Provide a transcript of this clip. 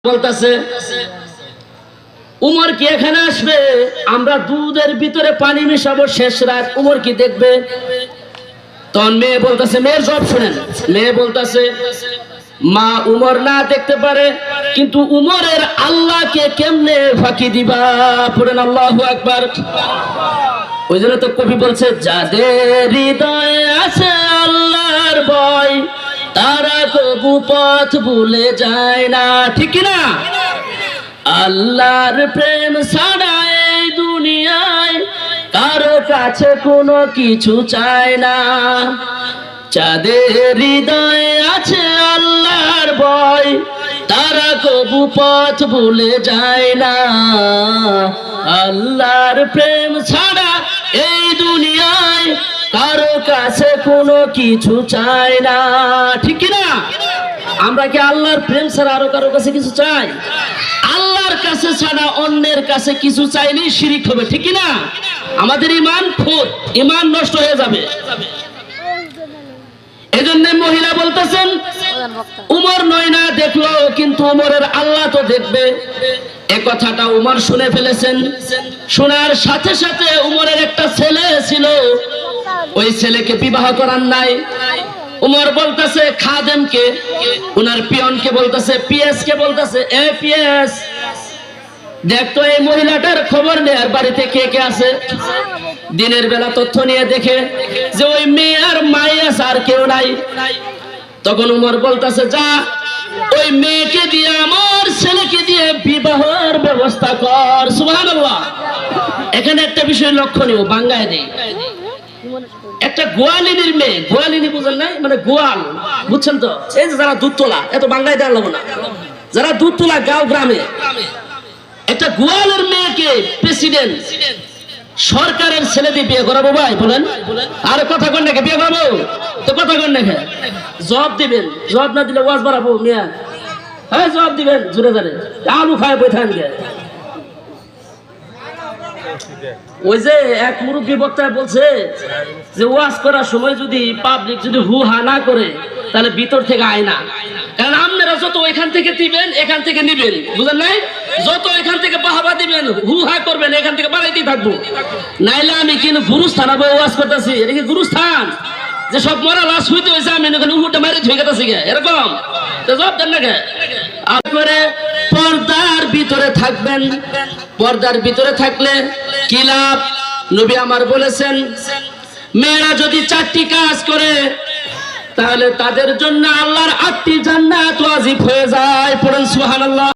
বলতাছে উমর কি এখানে আসবে? আমরা দুধের ভিতরে পানি মিশাবো শেষ রাত, উমর কি দেখবে? তখন মেয়ে বলতেছে, মেয়ের জবাব শুনেন, মেয়ে বলতেছে মা উমর না দেখতে পারে, কিন্তু উমরের আল্লাহকে কেমনে ফাঁকি দিবা? পড়েন আল্লাহু আকবার। ওই জন্য তো কবি বলছে, যাদের হৃদয়ে আছে আল্লাহর ভয় তারা কবু পথ ভুলে যায় না। ঠিক না? আল্লাহর প্রেম ছাড়া এই দুনিয়ায় কারো কাছে কোনো কিছু চায় না। যাদের হৃদয়ে আছে আল্লাহর ভয় তারা কবু পথ ভুলে যায় না। আল্লাহর প্রেম ছাড়া এই দুনিয়ায় কারো কাছে কোনো কিছু চায় না। ঠিক না? আমরা কি আল্লাহর প্রেম ছাড়া আরো কারো কাছে কিছু চাই? আল্লাহর কাছে ছাড়া অন্যের কাছে কিছু চাইলেই শিরিক হবে। ঠিক না? আমাদের ঈমান খুদ, ঈমান নষ্ট হয়ে যাবে। এজন্য মহিলা বলতেছেন উমর নয় না দেখলো, কিন্তু উমরের আল্লাহ তো দেখবে। এ কথাটা উমর শুনে ফেলেছেন। শোনার সাথে সাথে উমরের একটা ছেলে ছিল, ওই ছেলেকে বিবাহ করার নাই। উমর বলতেছে খাদেমকে, উনার পিয়নকে বলতেছে, পিএস কে বলতেছে, এ পিএস দেখতো এই মহিলাটার খবর নেয়ার বাড়িতে কে কে আছে। দিনের বেলা তথ্য নিয়ে দেখে যে ওই মেয়ে আর মাই আছে, আর কেউ নাই। তখন উমর বলতেছে, যা ওই মেয়েকে দিয়ে আমার ছেলেকে দিয়ে বিবাহের ব্যবস্থা কর। সুবহানাল্লাহ। এখানে একটা বিষয় লক্ষণীয়, বাংলায় নেই। একটা গোয়ালিনীর মেয়ে, গোয়ালিনী বুঝেন নাই? মানে গোয়াল, বুঝছেন তো? এই যে যারা দুধ তোলা, এত বাংলায় দেওয়া লাগবে না, যারা দুধ তোলা গাঁও গ্রামে, একটা গোয়ালের মেয়েকে প্রেসিডেন্ট সরকারের ছেলে দিয়ে বিয়ে করাবো। ভাই বলেন, আর কথা কন নাকি বিয়ে করাবো? তো কথা কন নাকি? জবাব দিবেন, জবাব না দিলে ওয়াজ বাড়াবো মিয়া। হ্যাঁ জবাব দিবেন, জোরে জোরে। আলু খায় বই থাকবে। ওই যে এক মুরব্বী বক্তা বলছে যে ওয়াজ করার সময় যদি পাবলিক যদি হু হা না করে তাহলে ভিতর থেকে আয় না। কারণ আপনারা যত এখান থেকে দিবেন এখান থেকে নিবেন, বুঝলেন নাই? যত এখান থেকে বাহাবা দিবেন, হু হা করবেন, এখান থেকে বাড়াইতেই থাকবো। নাইলে আমি কিন্তু গুরুস্থান ওয়াজ করতেছি, এটা কি গুরুস্থান যে সব মরা লাশ হইতে হয়েছে আমি এখানে উঠে মারি ধুয়ে গেতেছি এরকম? তো জবাব দেন না কে? করে পর্দার ভিতরে থাকবেন। পর্দার ভিতরে থাকলে কি লাভ? নবী আমার বলেছেন, মেয়েরা যদি 4টি কাজ করে তাহলে তাদের জন্য আল্লাহর 8টি জান্নাত ওয়াজিব হয়ে যায়। পড়েন সুবহানাল্লাহ।